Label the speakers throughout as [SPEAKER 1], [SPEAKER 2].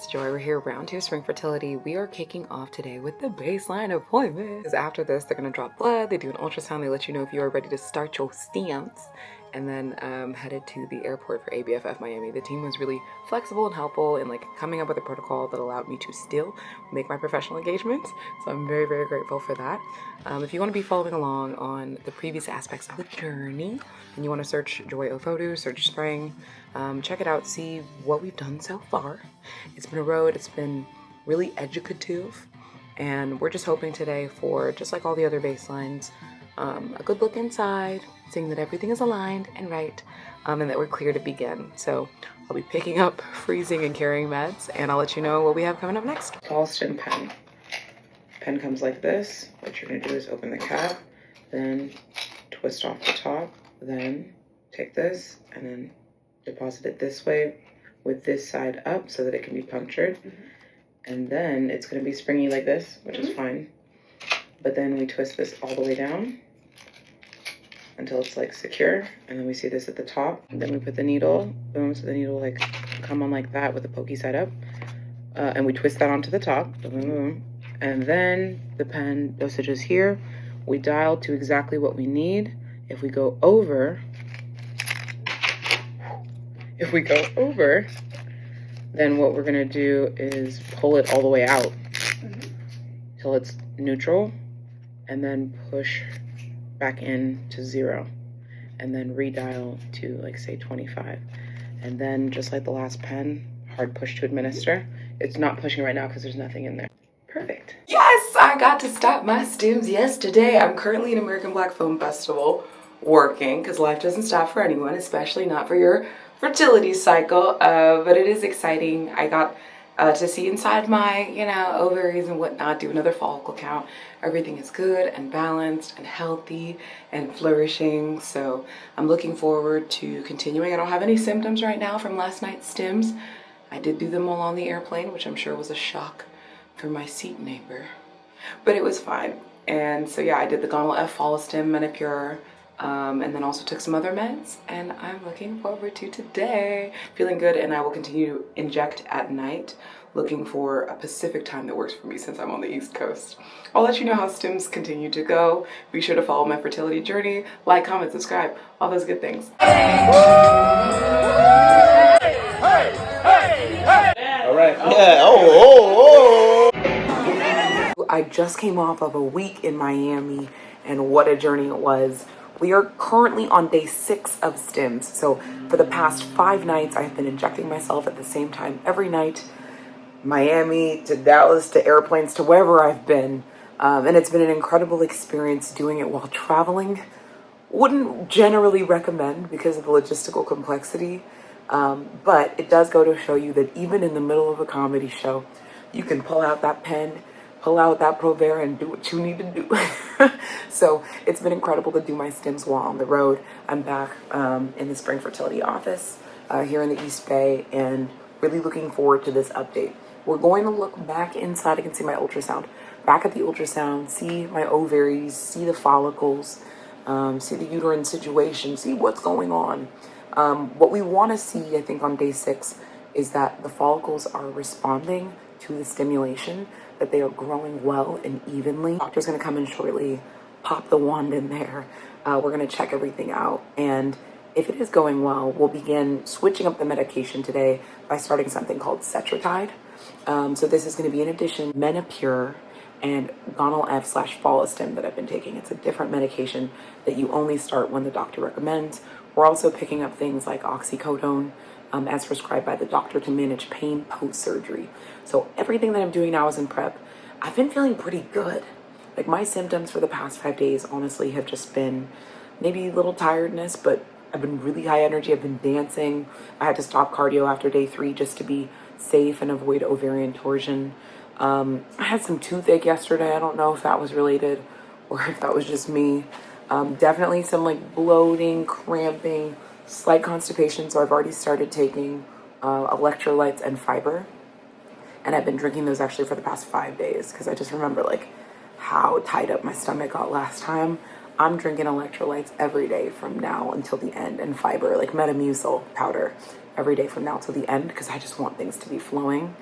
[SPEAKER 1] it's Joy. We're here round 2 spring fertility. We are kicking off today with the baseline appointment. Because after this, they're gonna draw blood, they do an ultrasound, they let you know if you are ready to start your Stims, and then headed to the airport for ABFF Miami. The team was really flexible and helpful in like coming up with a protocol that allowed me to still make my professional engagements. So I'm very, very grateful for that. If you want to be following along on the previous aspects of the journey, and you want to search Joy Ofodu, search spring, check it out, see what we've done so far. It's been a road, it's been really educative, and we're just hoping today for, just like all the other baselines, a good look inside, seeing that everything is aligned and right, and that we're clear to begin. So I'll be picking up, freezing, and carrying meds, and I'll let you know what we have coming up next. Follistim pen. Pen comes like this. What you're gonna do is open the cap, then twist off the top, then take this and then deposit it this way with this side up so that it can be punctured. And then it's going to be springy like this, which is fine. But then we twist this all the way down until it's like secure. And then we see this at the top. And then we put the needle, boom, so the needle like come on like that with the pokey side up. And we twist that onto the top, boom, boom, boom. And then the pen dosage is here. We dial to exactly what we need. If we go over, then what we're gonna do is pull it all the way out till it's neutral, and then push back in to 0, and then redial to like say 25, and then just like the last pen, hard push to administer. It's not pushing right now because there's nothing in there. Perfect. Yes, I got to stop my Stims yesterday. I'm currently in American Black Film Festival working because life doesn't stop for anyone, especially not for your fertility cycle, but it is exciting. I got to see inside my, ovaries and whatnot, do another follicle count. Everything is good and balanced and healthy and flourishing, so I'm looking forward to continuing. I don't have any symptoms right now from last night's Stims. I did do them all on the airplane, which I'm sure was a shock for my seat neighbor, but it was fine. And so yeah, I did the Ganirelix Follistim Menopur, and then also took some other meds, and I'm looking forward to today. Feeling good, and I will continue to inject at night, looking for a Pacific time that works for me since I'm on the East Coast. I'll let you know how Stims continue to go. Be sure to follow my fertility journey, like, comment, subscribe, all those good things.
[SPEAKER 2] All right. Yeah.
[SPEAKER 1] I just came off of a week in Miami, and what a journey it was. We are currently on day 6 of Stims. So for the past 5 nights, I've been injecting myself at the same time every night. Miami to Dallas to airplanes to wherever I've been. And it's been an incredible experience doing it while traveling. Wouldn't generally recommend because of the logistical complexity. But it does go to show you that even in the middle of a comedy show, you can pull out that pen, pull out that Provera, and do what you need to do. So it's been incredible to do my Stims while on the road. I'm back in the spring fertility office here in the East Bay, and really looking forward to this update. We're going to look back inside. I can see my ultrasound. Back at the ultrasound, see my ovaries, see the follicles, see the uterine situation, see what's going on. What we want to see, I think, on day 6 is that the follicles are responding to the stimulation, that they are growing well and evenly. Doctor's going to come in shortly, pop the wand in there. We're going to check everything out. And if it is going well, we'll begin switching up the medication today by starting something called Cetrotide. So this is going to be in addition Menopur and Ganirelix/Follistim that I've been taking. It's a different medication that you only start when the doctor recommends. We're also picking up things like oxycodone as prescribed by the doctor to manage pain post-surgery. So everything that I'm doing now is in prep. I've been feeling pretty good. Like my symptoms for the past 5 days, honestly, have just been maybe a little tiredness, but I've been really high energy. I've been dancing. I had to stop cardio after day 3 just to be safe and avoid ovarian torsion. I had some toothache yesterday. I don't know if that was related or if that was just me. Definitely some like bloating, cramping, slight constipation. So I've already started taking electrolytes and fiber. And I've been drinking those actually for the past 5 days because I just remember like how tied up my stomach got last time. I'm drinking electrolytes every day from now until the end, and fiber like Metamucil powder every day from now till the end because I just want things to be flowing.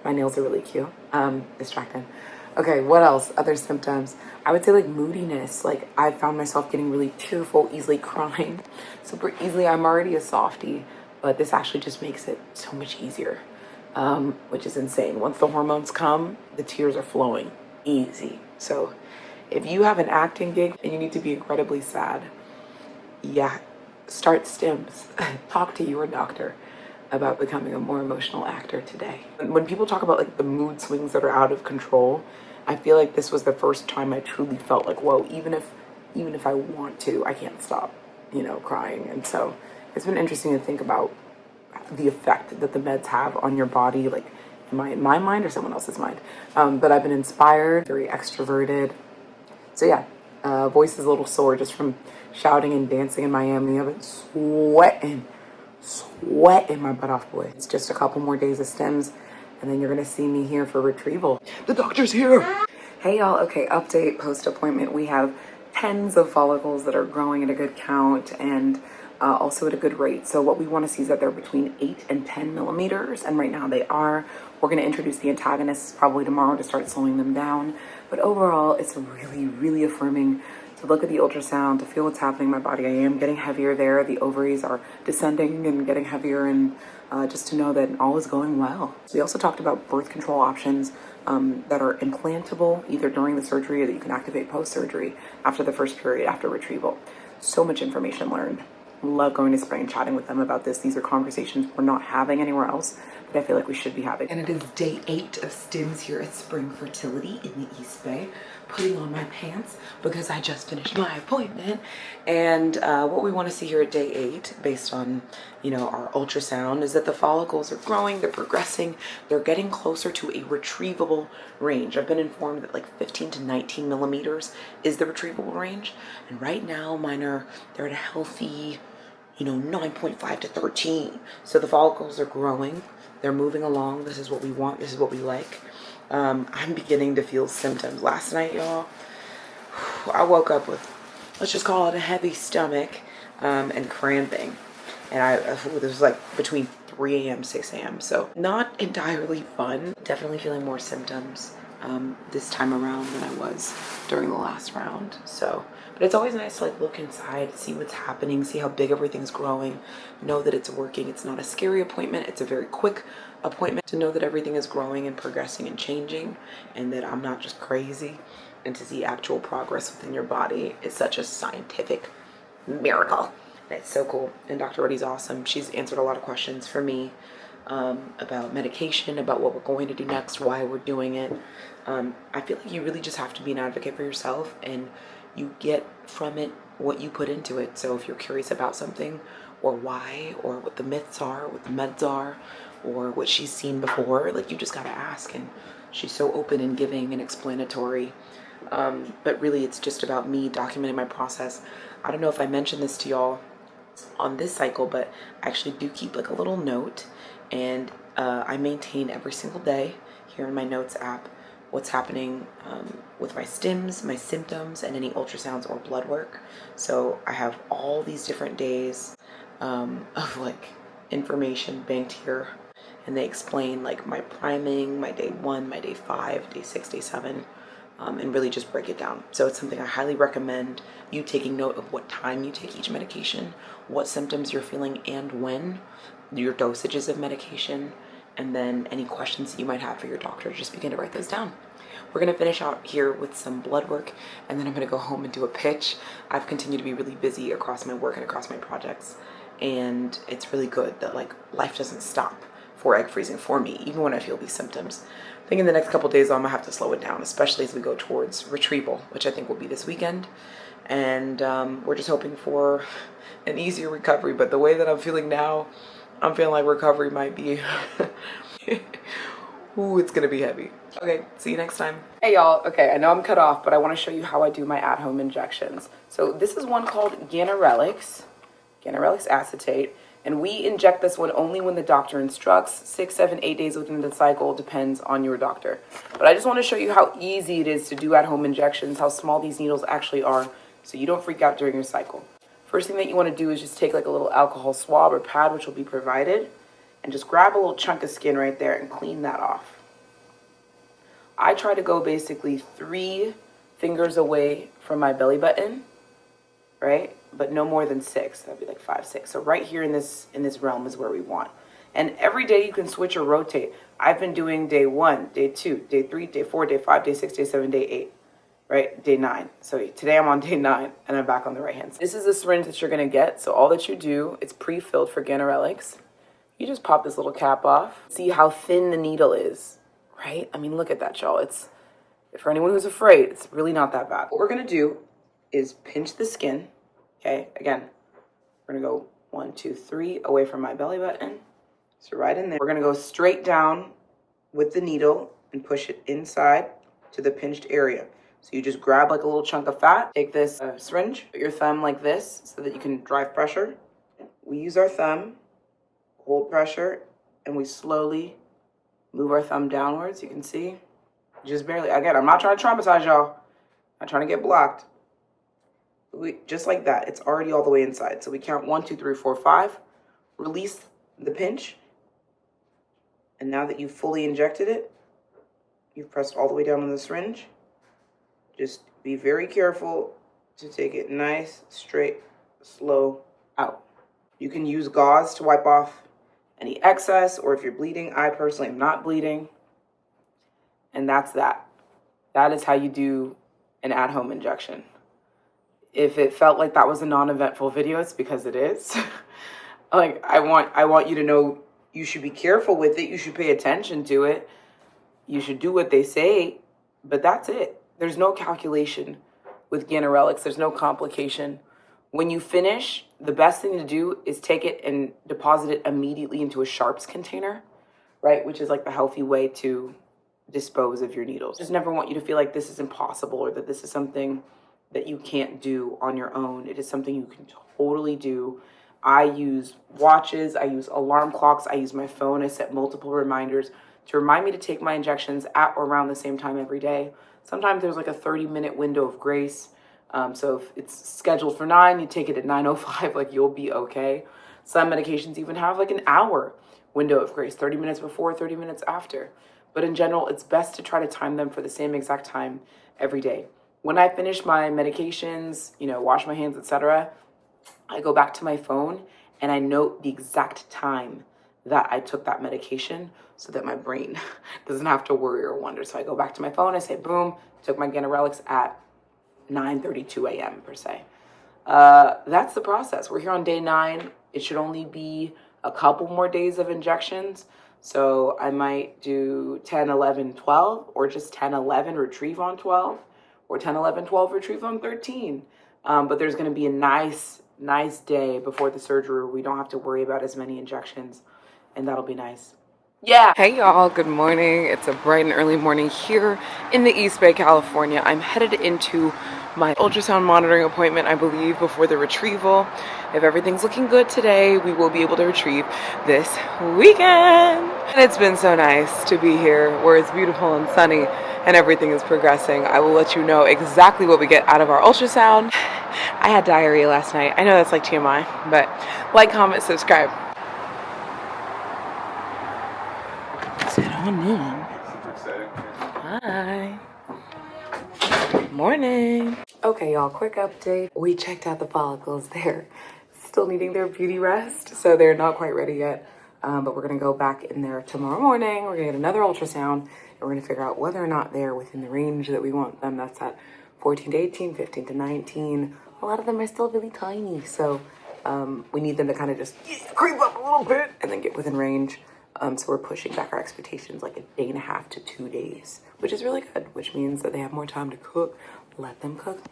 [SPEAKER 1] My nails are really cute. Distracting. Okay, what else? Other symptoms. I would say like moodiness. Like I found myself getting really tearful, easily crying, super easily. I'm already a softie, but this actually just makes it so much easier, which is insane. Once the hormones come, the tears are flowing easy. So if you have an acting gig and you need to be incredibly sad, yeah, start Stims. Talk to your doctor about becoming a more emotional actor today. When people talk about like the mood swings that are out of control, I feel like this was the first time I truly felt like, whoa, even if I want to, I can't stop, crying. And so it's been interesting to think about the effect that the meds have on your body, like in my mind or someone else's mind. But I've been inspired, very extroverted. So yeah, voice is a little sore just from shouting and dancing in Miami. I've been sweating my butt off, boy. It's just a couple more days of Stims, and then you're gonna see me here for Retrieval. The doctor's here. Hey y'all, okay, update post-appointment. We have tens of follicles that are growing at a good count and also at a good rate. So what we want to see is that they're between 8 and 10 millimeters, and right now they are. We're going to introduce the antagonists probably tomorrow to start slowing them down. But overall, it's really, really affirming to look at the ultrasound, to feel what's happening in my body. I am getting heavier there. The ovaries are descending and getting heavier, and just to know that all is going well. We also talked about birth control options that are implantable either during the surgery or that you can activate post-surgery after the first period, after Retrieval. So much information learned. Love going to spring and chatting with them about this. These are conversations we're not having anywhere else, but I feel like we should be having. And it is day 8 of Stims here at Spring Fertility in the East Bay. Putting on my pants because I just finished my appointment. And what we want to see here at day 8, based on, our ultrasound, is that the follicles are growing, they're progressing, they're getting closer to a retrievable range. I've been informed that like 15 to 19 millimeters is the retrievable range. And right now they're at a healthy, 9.5 to 13. So the follicles are growing. They're moving along. This is what we want. This is what we like. I'm beginning to feel symptoms. Last night, y'all, I woke up with, let's just call it a heavy stomach and cramping. And this was like between 3 a.m., 6 a.m. So not entirely fun. Definitely feeling more symptoms this time around than I was during the last round. So, but it's always nice to like look inside, see what's happening, see how big everything's growing, know that it's working. It's not a scary appointment. It's a very quick appointment to know that everything is growing and progressing and changing and that I'm not just crazy. And to see actual progress within your body is such a scientific miracle. And it's so cool. And Dr. Reddy's awesome. She's answered a lot of questions for me about medication, about what we're going to do next, why we're doing it. I feel like you really just have to be an advocate for yourself, and you get from it what you put into it. So if you're curious about something, or why, or what the myths are, what the meds are, or what she's seen before, like you just gotta ask. And she's so open and giving and explanatory. But really it's just about me documenting my process. I don't know if I mentioned this to y'all on this cycle, but I actually do keep like a little note, and I maintain every single day here in my notes app what's happening with my stims, my symptoms, and any ultrasounds or blood work. So I have all these different days of like information banked here, and they explain like my priming, my day 1, my day 5, day 6, day 7, and really just break it down. So it's something I highly recommend you taking note of what time you take each medication, what symptoms you're feeling and when, your dosages of medication, and then any questions that you might have for your doctor, just begin to write those down. We're going to finish out here with some blood work, and then I'm going to go home and do a pitch. I've continued to be really busy across my work and across my projects, and it's really good that like life doesn't stop for egg freezing for me, even when I feel these symptoms. I think in the next couple of days I'm gonna have to slow it down, especially as we go towards Retrieval, which I think will be this weekend. And we're just hoping for an easier recovery. But the way that I'm feeling now, I'm feeling like recovery might be, ooh, it's gonna be heavy. Okay, see you next time. Hey y'all, okay, I know I'm cut off, but I wanna show you how I do my at-home injections. So this is one called Ganirelix acetate. And we inject this one only when the doctor instructs. 6, 7, 8 days within the cycle, depends on your doctor. But I just want to show you how easy it is to do at-home injections, how small these needles actually are, so you don't freak out during your cycle. First thing that you want to do is just take like a little alcohol swab or pad, which will be provided, and just grab a little chunk of skin right there and clean that off. I try to go basically 3 fingers away from my belly button, right? But no more than 6. That'd be like 5, 6. So right here in this realm is where we want. And every day you can switch or rotate. I've been doing day 1, day 2, day 3, day 4, day 5, day 6, day 7, day 8, right? Day 9. So today I'm on day 9 and I'm back on the right hand side. This is the syringe that you're gonna get. So all that you do, it's pre-filled for Ganirelix. You just pop this little cap off. See how thin the needle is, right? I mean, look at that, y'all. It's, for anyone who's afraid, it's really not that bad. What we're gonna do is pinch the skin, okay? Again, we're gonna go 1, 2, 3 away from my belly button. So right in there. We're gonna go straight down with the needle and push it inside to the pinched area. So you just grab like a little chunk of fat, take this syringe, put your thumb like this so that you can drive pressure. We use our thumb, hold pressure, and we slowly move our thumb downwards. You can see, just barely. Again, I'm not trying to traumatize y'all. I'm trying to get blocked. Just like that, it's already all the way inside. So we count 1, 2, 3, 4, 5, release the pinch. And now that you've fully injected it, you've pressed all the way down on the syringe. Just be very careful to take it nice, straight, slow out. You can use gauze to wipe off any excess, or if you're bleeding. I personally am not bleeding. And that's that. That is how you do an at-home injection. If it felt like that was a non-eventful video, it's because it is. Like, I want you to know you should be careful with it. You should pay attention to it. You should do what they say, but that's it. There's no calculation with Ganirelix. There's no complication. When you finish, the best thing to do is take it and deposit it immediately into a sharps container, right? Which is like the healthy way to dispose of your needles. Just never want you to feel like this is impossible or that this is something that you can't do on your own. It is something you can totally do. I use watches, I use alarm clocks, I use my phone. I set multiple reminders to remind me to take my injections at or around the same time every day. Sometimes there's like a 30-minute window of grace. So if it's scheduled for 9, you take it at 9:05, like you'll be okay. Some medications even have like an hour window of grace, 30 minutes before, 30 minutes after. But in general, it's best to try to time them for the same exact time every day. When I finish my medications, wash my hands, etc., I go back to my phone and I note the exact time that I took that medication so that my brain doesn't have to worry or wonder. So I go back to my phone, I say, boom, took my Ganirelix at 9:32 a.m. per se. That's the process. We're here on day 9. It should only be a couple more days of injections. So I might do 10, 11, 12, or just 10, 11, retrieve on 12, or 10, 11, 12, retrieve on 13. But there's going to be a nice day before the surgery where we don't have to worry about as many injections, and that'll be nice. Yeah. Hey y'all, good morning. It's a bright and early morning here in the East Bay, California. I'm headed into my ultrasound monitoring appointment, I believe, before the retrieval. If everything's looking good today, we will be able to retrieve this weekend. And it's been so nice to be here where it's beautiful and sunny and everything is progressing. I will let you know exactly what we get out of our ultrasound. I had diarrhea last night. I know that's like TMI, but like, comment, subscribe. Sit on in. Hi. Morning. Okay, y'all, quick update. We checked out the follicles. They're still needing their beauty rest, so they're not quite ready yet. But we're gonna go back in there tomorrow morning. We're gonna get another ultrasound, and we're gonna figure out whether or not they're within the range that we want them. That's at 14 to 18, 15 to 19. A lot of them are still really tiny, so we need them to kind of just creep up a little bit and then get within range. So we're pushing back our expectations like 1.5 to 2 days, which is really good, which means that they have more time to cook. Let them cook.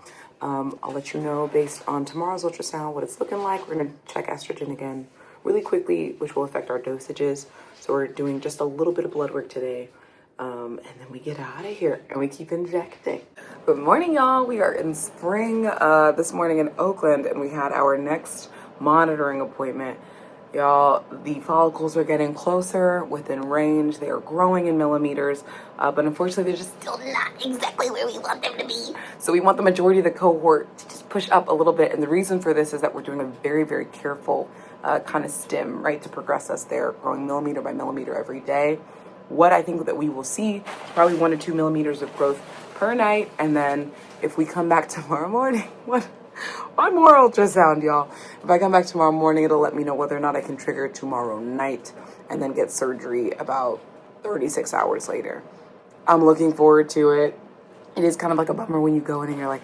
[SPEAKER 1] I'll let you know based on tomorrow's ultrasound what it's looking like. We're going to check estrogen again really quickly, which will affect our dosages. So we're doing just a little bit of blood work today. And then we get out of here and we keep injecting. Good morning, y'all. We are in spring this morning in Oakland, and we had our next monitoring appointment. Y'all, the follicles are getting closer, within range. They are growing in millimeters, but unfortunately, they're just still not exactly where we want them to be. So we want the majority of the cohort to just push up a little bit. And the reason for this is that we're doing a very, very careful kind of stim, right, to progress us there, growing millimeter by millimeter every day. what I think that we will see, probably 1 to 2 millimeters of growth per night. And then if we come back tomorrow morning, one more ultrasound, y'all. If I come back tomorrow morning, it'll let me know whether or not I can trigger tomorrow night and then get surgery about 36 hours later. I'm looking forward to it. It is kind of like a bummer when you go in and you're like,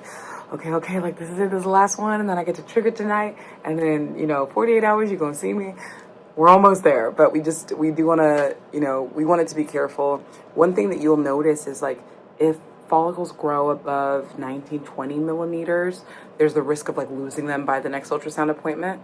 [SPEAKER 1] okay, like this is it, this is the last one, and then I get to trigger tonight, and then, 48 hours, you're gonna see me. We're almost there, but we do wanna, we want it to be careful. One thing that you'll notice is like, if follicles grow above 19, 20 millimeters, there's the risk of like losing them by the next ultrasound appointment.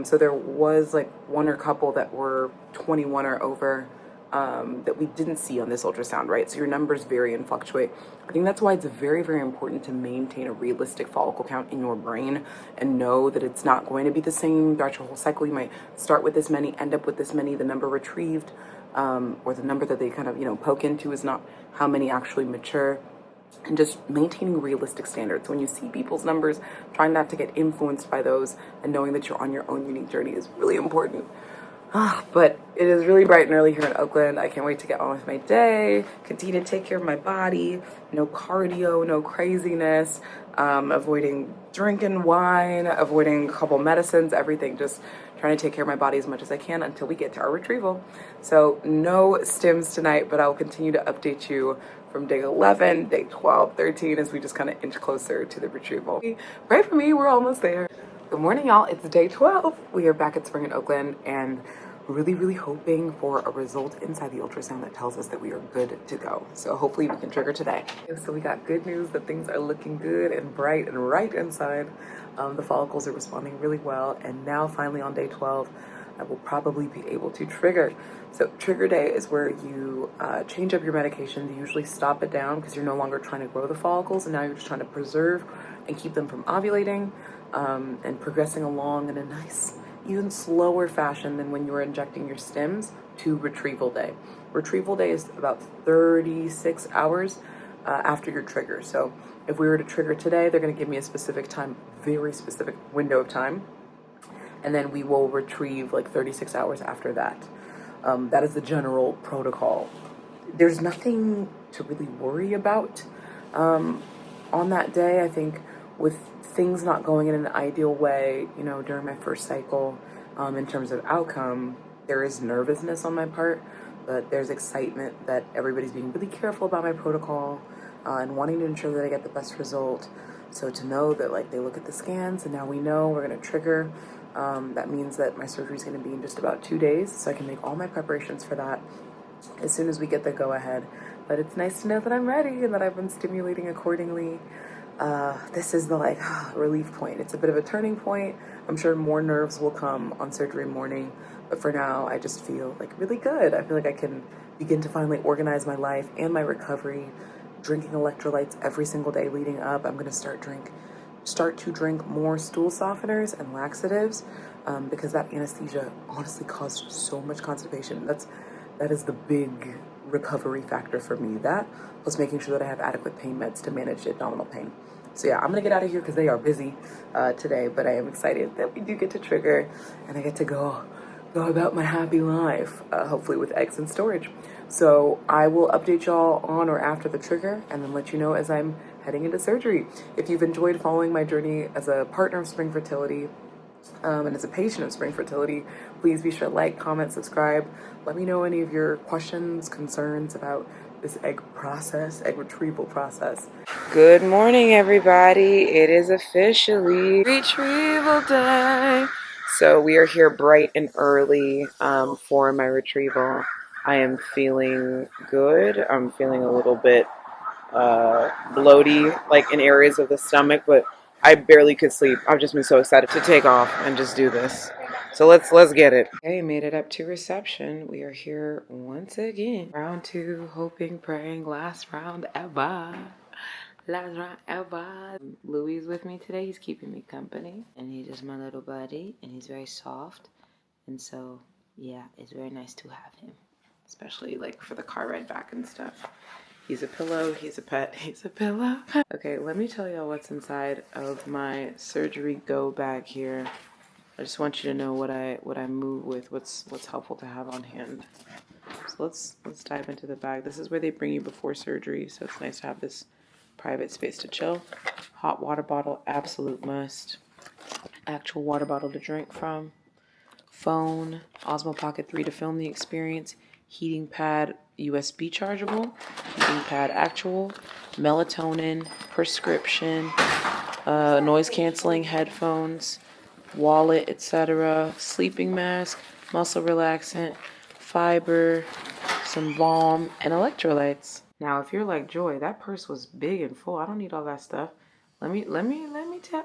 [SPEAKER 1] So there was like one or couple that were 21 or over, that we didn't see on this ultrasound, right? So your numbers vary and fluctuate. I think that's why it's very, very important to maintain a realistic follicle count in your brain and know that it's not going to be the same throughout your whole cycle. You might start with this many, end up with this many. The number retrieved, or the number that they kind of, poke into is not how many actually mature. And just maintaining realistic standards. When you see people's numbers, trying not to get influenced by those and knowing that you're on your own unique journey is really important. But it is really bright and early here in Oakland. I can't wait to get on with my day, continue to take care of my body, no cardio, no craziness, avoiding drinking wine, avoiding a couple medicines, everything, just trying to take care of my body as much as I can until we get to our retrieval. So no stims tonight, but I'll continue to update you from day 11, day 12, 13, as we just kind of inch closer to the retrieval. Pray for me, we're almost there. Good morning, y'all. It's day 12. We are back at Spring in Oakland and really, really hoping for a result inside the ultrasound that tells us that we are good to go. So hopefully we can trigger today. So we got good news that things are looking good and bright and right inside. The follicles are responding really well. And now finally on day 12, I will probably be able to trigger. So trigger day is where you change up your medication. You usually stop it down because you're no longer trying to grow the follicles, and now you're just trying to preserve and keep them from ovulating, and progressing along in a nice, even slower fashion than when you were injecting your stims to retrieval day. Retrieval day is about 36 hours after your trigger. So if we were to trigger today, they're going to give me a specific time, very specific window of time, and then we will retrieve like 36 hours after that. That is the general protocol. There's nothing to really worry about on that day. I think with things not going in an ideal way, during my first cycle, in terms of outcome, there is nervousness on my part, but there's excitement that everybody's being really careful about my protocol, and wanting to ensure that I get the best result. So to know that like they look at the scans and now we know we're going to trigger, that means that my surgery is going to be in just about 2 days, so I can make all my preparations for that as soon as we get the go ahead. But it's nice to know that I'm ready and that I've been stimulating accordingly. This is the relief point. It's a bit of a turning point. I'm sure more nerves will come on surgery morning, but for now I just feel like really good. I feel like I can begin to finally organize my life and my recovery, drinking electrolytes every single day leading up. I'm going to start to drink more stool softeners and laxatives, because that anesthesia honestly caused so much constipation. That is the big recovery factor for me. That plus making sure that I have adequate pain meds to manage the abdominal pain. So yeah, I'm gonna get out of here because they are busy today, but I am excited that we do get to trigger and I get to go about my happy life, hopefully with eggs in storage. So I will update y'all on or after the trigger and then let you know as I'm heading into surgery. If you've enjoyed following my journey as a partner of Spring Fertility, and as a patient of Spring Fertility, please be sure to like, comment, subscribe. Let me know any of your questions, concerns about this egg retrieval process. Good morning, everybody. It is officially retrieval day. So we are here bright and early for my retrieval. I am feeling good. I'm feeling a little bit bloaty, like in areas of the stomach, but I barely could sleep. I've just been so excited to take off and just do this. So let's get it. Okay, made it up to reception. We are here once again. Round 2, hoping, praying, last round ever. Last round ever. Louis is with me today. He's keeping me company. And he's just my little buddy. And he's very soft. And so, yeah, it's very nice to have him. Especially like for the car ride back and stuff. He's a pillow, he's a pet, he's a pillow. Okay, let me tell y'all what's inside of my surgery go bag here. I just want you to know what I move with, what's helpful to have on hand. So So let's dive into the bag. This is where they bring you before surgery, so it's nice to have this private space to chill. Hot water bottle, absolute must. Actual water bottle to drink from. Phone, Osmo Pocket 3 to film the experience. Heating pad, USB chargeable. Heating pad actual. Melatonin, prescription, noise canceling headphones, wallet, etc. Sleeping mask, muscle relaxant, fiber, some balm, and electrolytes. Now, if you're like Joy, that purse was big and full. I don't need all that stuff. Let me tell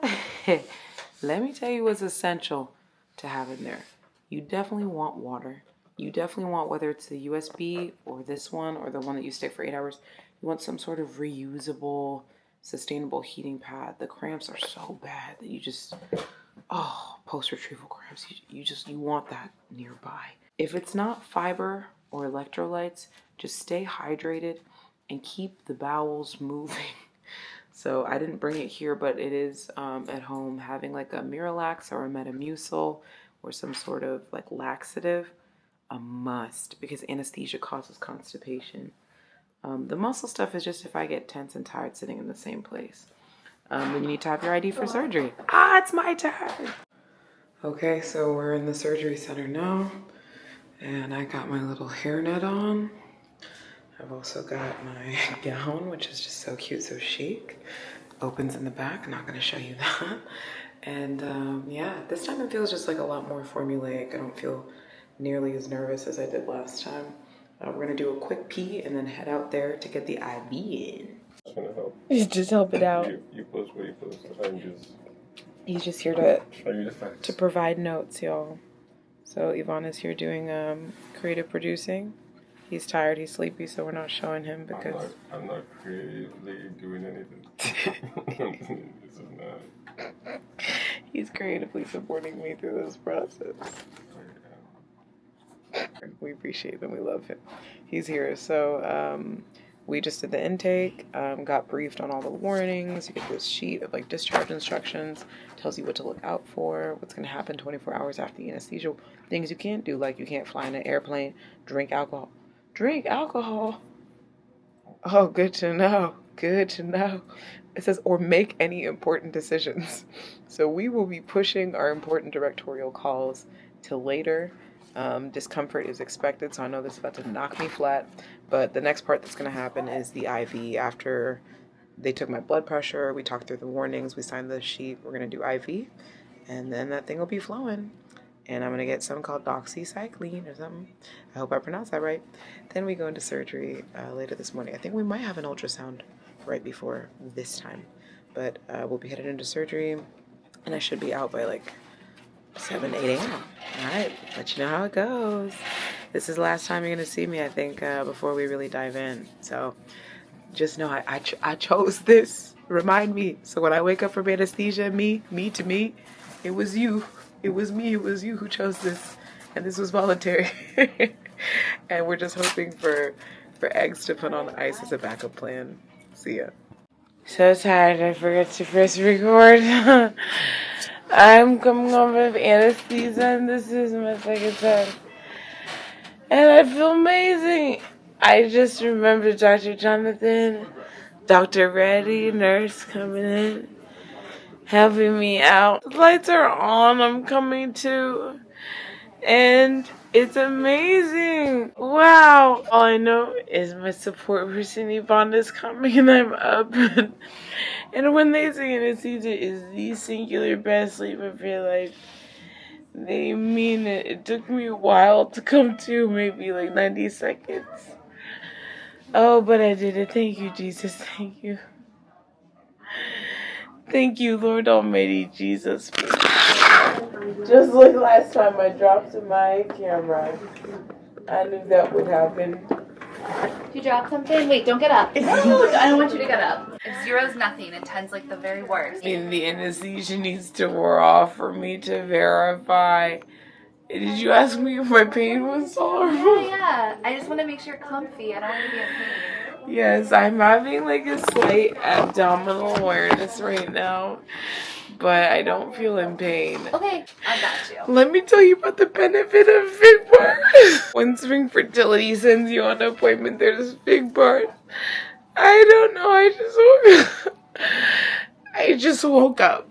[SPEAKER 1] let me tell you what's essential to have in there. You definitely want water. You definitely want, whether it's the USB or this one or the one that you stick for 8 hours, you want some sort of reusable, sustainable heating pad. The cramps are so bad that you just, post-retrieval cramps, you want that nearby. If it's not fiber or electrolytes, just stay hydrated and keep the bowels moving. So I didn't bring it here, but it is at home, having like a Miralax or a Metamucil or some sort of like laxative, a must, because anesthesia causes constipation. The muscle stuff is just if I get tense and tired sitting in the same place. Then you need to have your ID for surgery. It's my turn. Okay, so we're in the surgery center now, and I got my little hairnet on. I've also got my gown, which is just so cute, so chic. Opens in the back, I'm not gonna show you that. And yeah, this time it feels just like a lot more formulaic. I don't feel nearly as nervous as I did last time. We're gonna do a quick pee and then head out there to get the IV in.
[SPEAKER 2] Just want to help.
[SPEAKER 1] You just help it out.
[SPEAKER 2] You post what you post. I'm just.
[SPEAKER 1] He's just here to
[SPEAKER 2] Show you the facts.
[SPEAKER 1] provide notes, y'all. So Yvonne is here doing creative producing. He's tired, he's sleepy, so we're not showing him because
[SPEAKER 2] I'm not creatively doing anything. This is not.
[SPEAKER 1] he's creatively supporting me through this process. We appreciate him. We love him. He's here. So we just did the intake, got briefed on all the warnings. You get this sheet of like discharge instructions, tells you what to look out for, what's going to happen 24 hours after the anesthesia, things you can't do, like you can't fly in an airplane, drink alcohol. Drink alcohol? Oh, good to know. Good to know. It says, or make any important decisions. So we will be pushing our important directorial calls till later. Discomfort is expected, so I know this is about to knock me flat. But the next part that's going to happen is the IV. After they took my blood pressure, we talked through the warnings, we signed the sheet, we're going to do IV, and then that thing will be flowing. And I'm going to get something called doxycycline or something. I hope I pronounced that right. Then we go into surgery later this morning. I think we might have an ultrasound right before this time. But we'll be headed into surgery, and I should be out by like 7, 8 a.m. All right, let you know how it goes. This is the last time you're going to see me, I think, before we really dive in. So just know I chose this. Remind me. So when I wake up from anesthesia, me to me, it was you. It was me. It was you who chose this. And this was voluntary. And we're just hoping for eggs to put on ice as a backup plan. See ya. So tired, I forgot to press record. I'm coming off of anesthesia and this is my second time. And I feel amazing. I just remember Dr. Jonathan, Dr. Reddy, nurse coming in, helping me out. The lights are on, I'm coming to. And it's amazing. Wow. All I know is my support person Yvonne is coming and I'm up. And when they say anesthesia is the singular best sleep of your life, they mean it. It took me a while to come to, maybe like 90 seconds. Oh, but I did it. Thank you, Jesus. Thank you. Thank you, Lord Almighty Jesus. Just like last time I dropped my camera. I knew that would happen.
[SPEAKER 3] If you drop something, wait, don't get up. No, I don't want you to get up. If 0's nothing and 10's like the very worst.
[SPEAKER 1] I mean, the anesthesia needs to wear off for me to verify. Did you ask me if my pain was tolerable?
[SPEAKER 3] Yeah. I just want to make sure you're comfy. I don't want you to be in pain.
[SPEAKER 1] Yes, I'm having like a slight abdominal awareness right now, but I don't feel in pain.
[SPEAKER 3] Okay, I got you.
[SPEAKER 1] Let me tell you about the benefit of Fig Bar. When Spring Fertility sends you on an appointment, there's Fig Bar. I don't know, I just woke up.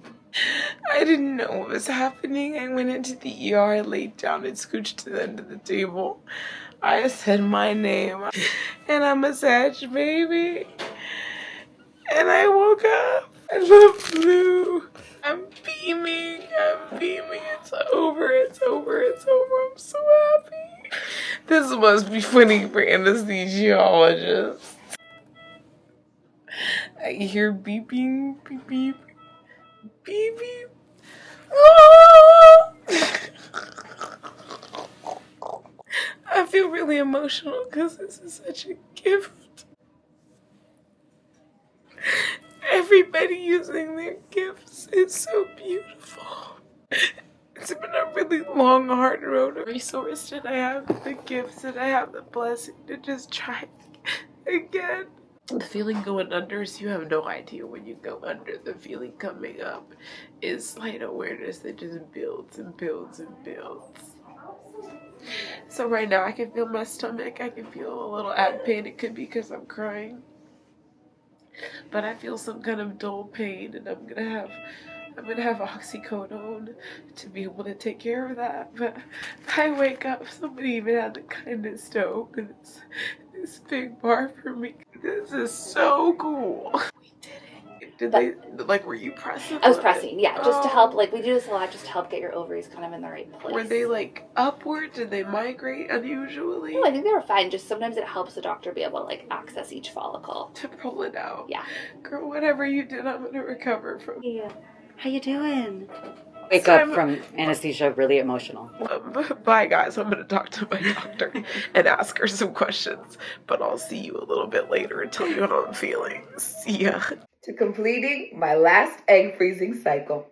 [SPEAKER 1] I didn't know what was happening. I went into the ER, I laid down and scooched to the end of the table. I said my name, and I'm a Sag baby. And I woke up, and the flu. I'm beaming. It's over. I'm so happy. This must be funny for anesthesiologists. I hear beeping, beep, beep, beep, beep. Oh! I feel really emotional because this is such a gift. Everybody using their gifts is so beautiful. It's been a really long, hard road. The resource that I have, the gifts that I have, the blessing to just try again. The feeling going under is you have no idea when you go under. The feeling coming up is light awareness that just builds and builds and builds. So right now I can feel my stomach. I can feel a little ab pain. It could be because I'm crying. But I feel some kind of dull pain, and I'm gonna have oxycodone to be able to take care of that. But I wake up, somebody even had the kindness to open this Fig Bar for me. This is so cool. We did it. Did they, like, were you pressing?
[SPEAKER 3] I was pressing, yeah, just to help, like, we do this a lot just to help get your ovaries kind of in the right place.
[SPEAKER 1] Were they, like, upward? Did they migrate unusually?
[SPEAKER 3] No, I think they were fine. Just sometimes it helps the doctor be able to, like, access each follicle.
[SPEAKER 1] To pull it out.
[SPEAKER 3] Yeah.
[SPEAKER 1] Girl, whatever you did, I'm gonna recover from.
[SPEAKER 4] Yeah. How you doing? Wake up from anesthesia really emotional.
[SPEAKER 1] Bye, guys. I'm going to talk to my doctor and ask her some questions. But I'll see you a little bit later and tell you how I'm feeling. See ya. To completing my last egg freezing cycle.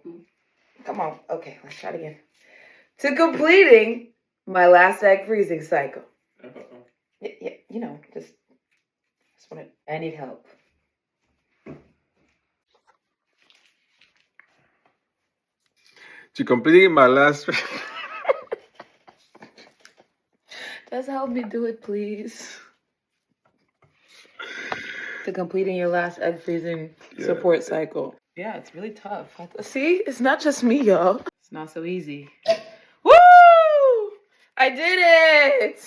[SPEAKER 1] Come on. Okay, let's try it again. To completing my last egg freezing cycle. Yeah, you know, just want to. I need help.
[SPEAKER 2] To completing my last.
[SPEAKER 1] Just help me do it, please. To completing your last egg freezing support cycle. Yeah, it's really tough. See, it's not just me, y'all. It's not so easy. Woo! I did it!